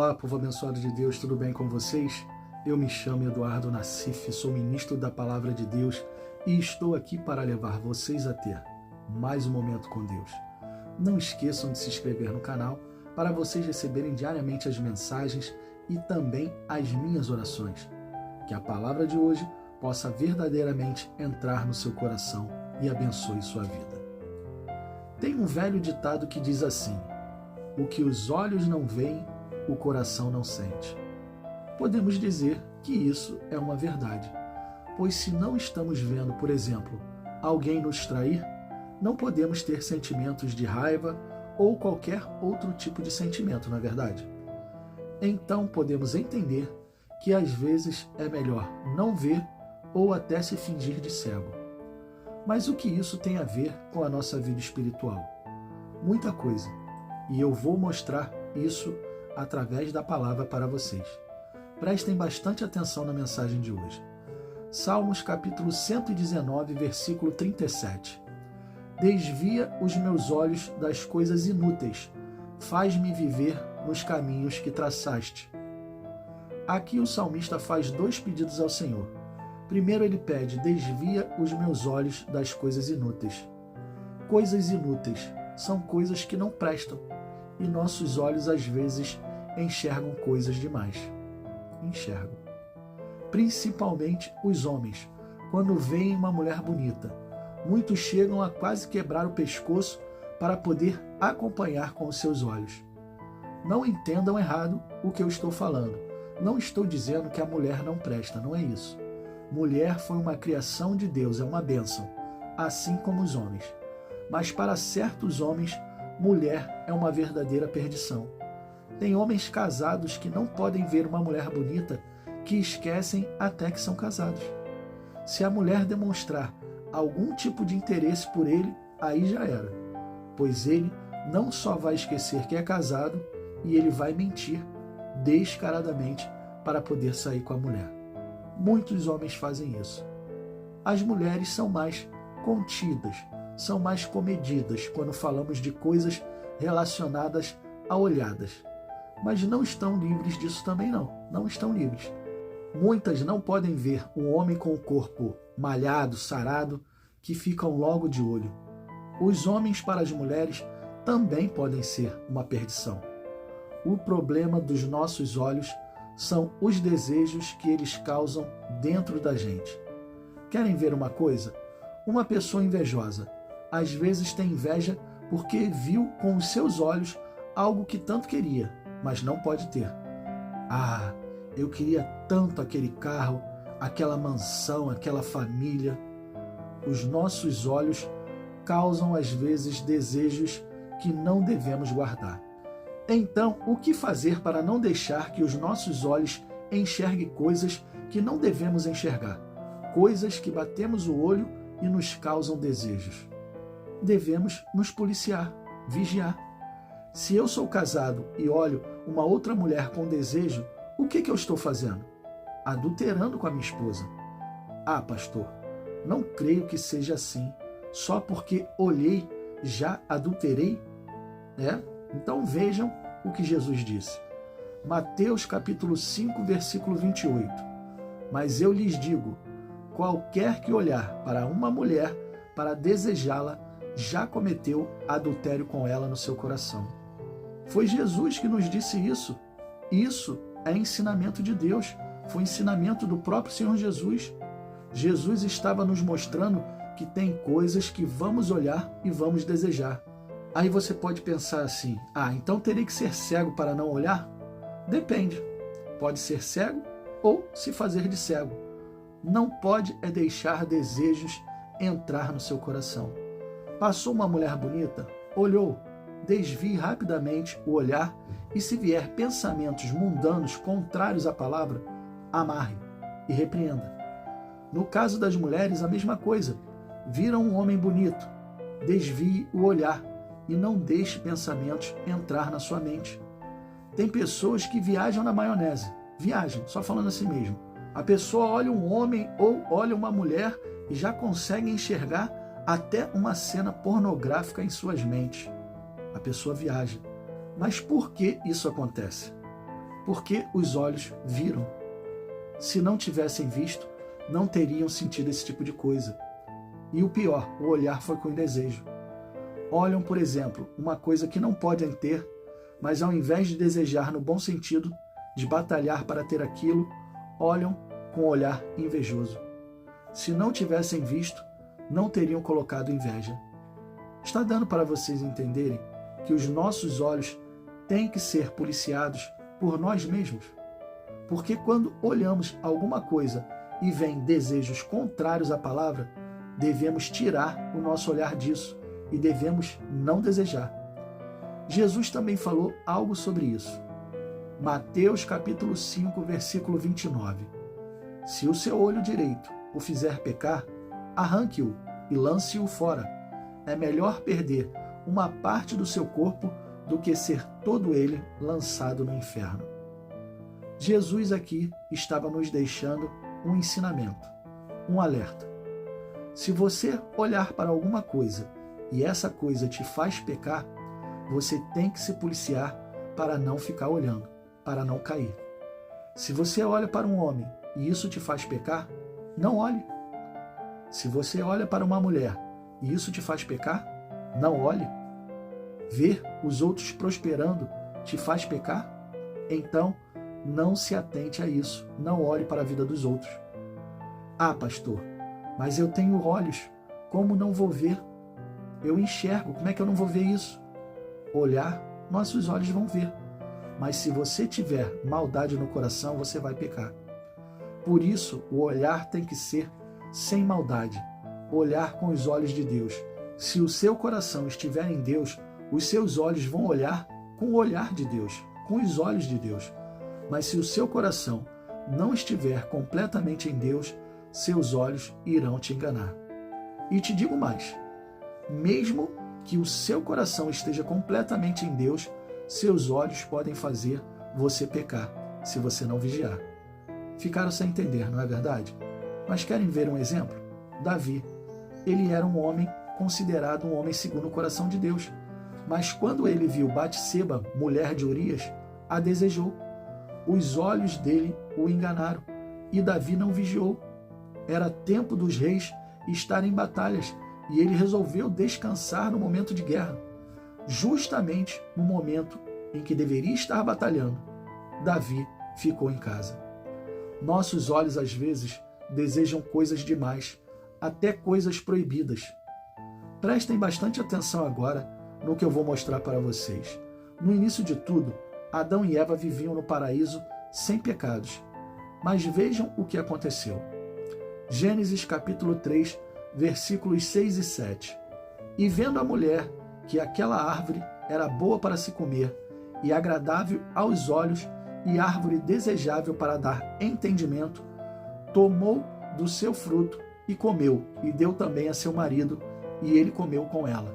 Olá, povo abençoado de Deus, tudo bem com vocês? Eu me chamo Eduardo Nassif, sou ministro da Palavra de Deus e estou aqui para levar vocês a ter mais um momento com Deus. Não esqueçam de se inscrever no canal para vocês receberem diariamente as mensagens e também as minhas orações. Que a palavra de hoje possa verdadeiramente entrar no seu coração e abençoe sua vida. Tem um velho ditado que diz assim: o que os olhos não veem, o coração não sente. Podemos dizer que isso é uma verdade, pois se não estamos vendo, por exemplo, alguém nos trair, não podemos ter sentimentos de raiva ou qualquer outro tipo de sentimento, não é verdade? Então podemos entender que às vezes é melhor não ver ou até se fingir de cego. Mas o que isso tem a ver com a nossa vida espiritual? Muita coisa, e eu vou mostrar isso através da palavra para vocês. Prestem bastante atenção na mensagem de hoje. Salmos capítulo 119, versículo 37. Desvia os meus olhos das coisas inúteis, faz-me viver nos caminhos que traçaste. Aqui o salmista faz dois pedidos ao Senhor. Primeiro ele pede: desvia os meus olhos das coisas inúteis. Coisas inúteis são coisas que não prestam, e nossos olhos às vezes enxergam coisas demais. Enxergam. Principalmente os homens, quando veem uma mulher bonita. Muitos chegam a quase quebrar o pescoço para poder acompanhar com os seus olhos. Não entendam errado o que eu estou falando. Não estou dizendo que a mulher não presta, não é isso. Mulher foi uma criação de Deus, é uma bênção, assim como os homens. Mas para certos homens, mulher é uma verdadeira perdição. Tem homens casados que não podem ver uma mulher bonita, que esquecem até que são casados. Se a mulher demonstrar algum tipo de interesse por ele, aí já era. Pois ele não só vai esquecer que é casado, e ele vai mentir descaradamente para poder sair com a mulher. Muitos homens fazem isso. As mulheres são mais contidas, são mais comedidas quando falamos de coisas relacionadas a olhadas. Mas não estão livres disso também não estão livres. Muitas não podem ver um homem com o corpo malhado, sarado, que ficam logo de olho. Os homens para as mulheres também podem ser uma perdição. O problema dos nossos olhos são os desejos que eles causam dentro da gente. Querem ver uma coisa? Uma pessoa invejosa às vezes tem inveja porque viu com os seus olhos algo que tanto queria, mas não pode ter. Ah, eu queria tanto aquele carro, aquela mansão, aquela família. Os nossos olhos causam às vezes desejos que não devemos guardar. Então, o que fazer para não deixar que os nossos olhos enxerguem coisas que não devemos enxergar? Coisas que batemos o olho e nos causam desejos. Devemos nos policiar, vigiar. Se eu sou casado e olho uma outra mulher com desejo, o que eu estou fazendo? Adulterando com a minha esposa. Ah, pastor, não creio que seja assim. Só porque olhei, já adulterei? Então vejam o que Jesus disse. Mateus capítulo 5, versículo 28. Mas eu lhes digo, qualquer que olhar para uma mulher para desejá-la, já cometeu adultério com ela no seu coração. Foi Jesus que nos disse isso. Isso é ensinamento de Deus. Foi ensinamento do próprio Senhor Jesus. Jesus estava nos mostrando que tem coisas que vamos olhar e vamos desejar. Aí você pode pensar assim: então terei que ser cego para não olhar? Depende. Pode ser cego ou se fazer de cego. Não pode é deixar desejos entrar no seu coração. Passou uma mulher bonita, olhou, desvie rapidamente o olhar e se vier pensamentos mundanos contrários à palavra, amarre e repreenda. No caso das mulheres, a mesma coisa. Viram um homem bonito, desvie o olhar e não deixe pensamentos entrar na sua mente. Tem pessoas que viajam na maionese, viajam, só falando assim mesmo. A pessoa olha um homem ou olha uma mulher e já consegue enxergar até uma cena pornográfica em suas mentes. A pessoa viaja. Mas por que isso acontece? porque os olhos viram. Se não tivessem visto, não teriam sentido esse tipo de coisa. E o pior, o olhar foi com desejo. Olham, por exemplo, uma coisa que não podem ter, mas ao invés de desejar no bom sentido, de batalhar para ter aquilo, olham com um olhar invejoso. Se não tivessem visto, não teriam colocado inveja. Está dando para vocês entenderem que os nossos olhos têm que ser policiados por nós mesmos? Porque quando olhamos alguma coisa e vem desejos contrários à palavra, devemos tirar o nosso olhar disso e devemos não desejar. Jesus também falou algo sobre isso. Mateus capítulo 5, versículo 29. Se o seu olho direito o fizer pecar, arranque-o e lance-o fora. É melhor perder uma parte do seu corpo do que ser todo ele lançado no inferno. Jesus aqui estava nos deixando um ensinamento, um alerta. Se você olhar para alguma coisa e essa coisa te faz pecar, você tem que se policiar para não ficar olhando, para não cair. Se você olha para um homem e isso te faz pecar, não olhe. Se você olha para uma mulher e isso te faz pecar, não olhe. Ver os outros prosperando te faz pecar? Então, não se atente a isso. Não olhe para a vida dos outros. Ah, pastor, mas eu tenho olhos. Como não vou ver? Eu enxergo. Como é que eu não vou ver isso? Olhar, nossos olhos vão ver. Mas se você tiver maldade no coração, você vai pecar. Por isso, o olhar tem que ser sem maldade. Olhar com os olhos de Deus. Se o seu coração estiver em Deus, os seus olhos vão olhar com o olhar de Deus, com os olhos de Deus. Mas se o seu coração não estiver completamente em Deus, seus olhos irão te enganar. E te digo mais, mesmo que o seu coração esteja completamente em Deus, seus olhos podem fazer você pecar, se você não vigiar. Ficaram sem entender, não é verdade? Mas querem ver um exemplo? Davi. Ele era um homem considerado um homem segundo o coração de Deus. Mas quando ele viu Batseba, mulher de Urias, a desejou. Os olhos dele o enganaram e Davi não vigiou. Era tempo dos reis estarem em batalhas e ele resolveu descansar no momento de guerra. Justamente no momento em que deveria estar batalhando, Davi ficou em casa. Nossos olhos às vezes desejam coisas demais, até coisas proibidas. Prestem bastante atenção agora no que eu vou mostrar para vocês. No início de tudo, Adão e Eva viviam no paraíso sem pecados. Mas vejam o que aconteceu. Gênesis capítulo 3, versículos 6 e 7. E vendo a mulher que aquela árvore era boa para se comer, e agradável aos olhos, e árvore desejável para dar entendimento, tomou do seu fruto e comeu, e deu também a seu marido, e ele comeu com ela.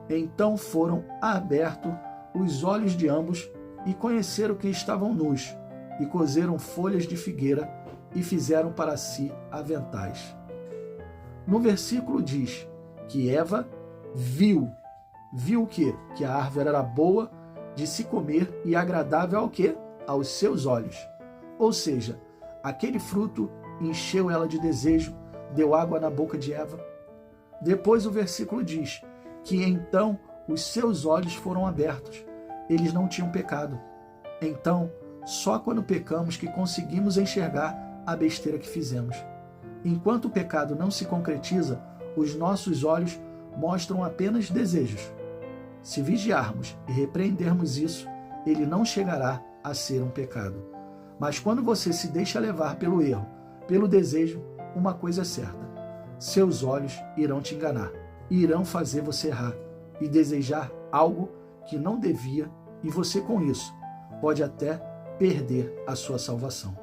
Então foram abertos os olhos de ambos, e conheceram que estavam nus, e coseram folhas de figueira, e fizeram para si aventais. No versículo diz que Eva viu o quê? Que a árvore era boa de se comer e agradável ao quê? Aos seus olhos. Ou seja, aquele fruto encheu ela de desejo, deu água na boca de Eva. Depois o versículo diz que então os seus olhos foram abertos. Eles não tinham pecado. Então, só quando pecamos que conseguimos enxergar a besteira que fizemos. Enquanto o pecado não se concretiza, os nossos olhos mostram apenas desejos. Se vigiarmos e repreendermos isso, ele não chegará a ser um pecado. Mas quando você se deixa levar pelo erro, pelo desejo, uma coisa é certa: seus olhos irão te enganar, irão fazer você errar e desejar algo que não devia, e você com isso pode até perder a sua salvação.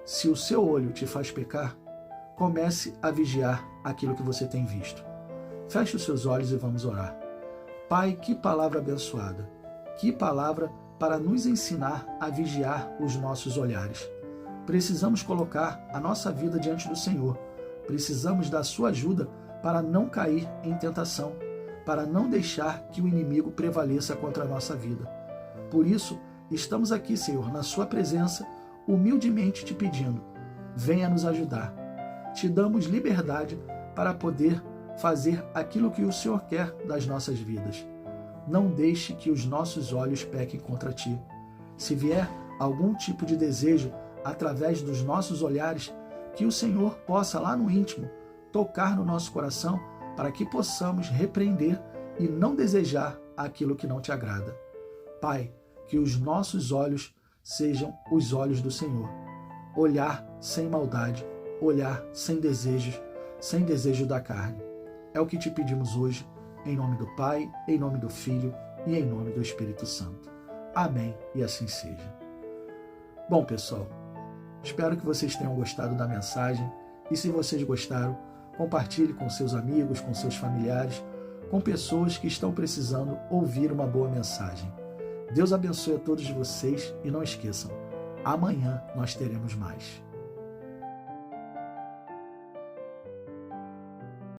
Se o seu olho te faz pecar, comece a vigiar aquilo que você tem visto. Feche os seus olhos e vamos orar. Pai, que palavra abençoada, que palavra para nos ensinar a vigiar os nossos olhares. Precisamos colocar a nossa vida diante do Senhor. Precisamos da sua ajuda para não cair em tentação, para não deixar que o inimigo prevaleça contra a nossa vida. Por isso, estamos aqui, Senhor, na sua presença, humildemente te pedindo, venha nos ajudar. Te damos liberdade para poder fazer aquilo que o Senhor quer das nossas vidas. Não deixe que os nossos olhos pequem contra ti. Se vier algum tipo de desejo através dos nossos olhares, que o Senhor possa lá no íntimo tocar no nosso coração para que possamos repreender e não desejar aquilo que não te agrada. Pai, que os nossos olhos sejam os olhos do Senhor. Olhar sem maldade, olhar sem desejos, sem desejo da carne. É o que te pedimos hoje, em nome do Pai, em nome do Filho e em nome do Espírito Santo. Amém e assim seja. Bom, pessoal, espero que vocês tenham gostado da mensagem e se vocês gostaram, compartilhe com seus amigos, com seus familiares, com pessoas que estão precisando ouvir uma boa mensagem. Deus abençoe a todos vocês e não esqueçam, amanhã nós teremos mais.